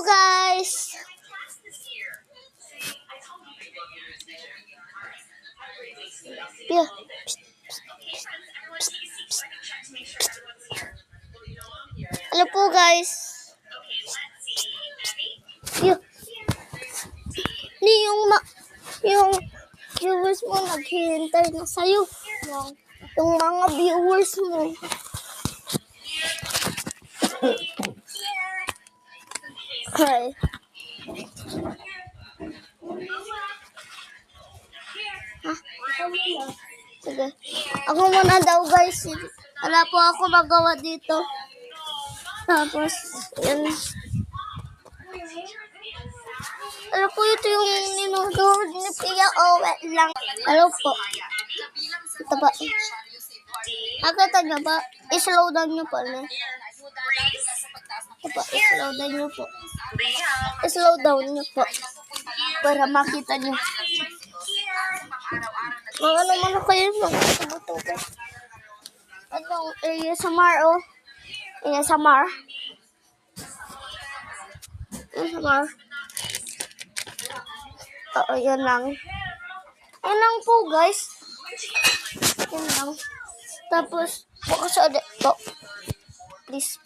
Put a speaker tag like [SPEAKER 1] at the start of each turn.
[SPEAKER 1] guys. Yeah. Hello po guys. Yeah. Yung viewers mo naghihintay na sa'yo. Yung mga viewers mo. Hi. Sige. Ako muna daw guys. Wala po ako magawa dito. Tapos, yan. Ano po ito yung ninudod ni Pia Owet lang. Hello po. Ito ba? Nakita niyo ba? I-slow down niyo po. Ito po, i-slow down niyo po. I-slow down niyo po. Para makita niyo. Mga naman kayo mga tubo-tubo. Anong ASMR oh? ASMR. ASMR. Oo, yan lang. Yan lang po guys. Yan lang. Tapos, bukas ulit po. Please.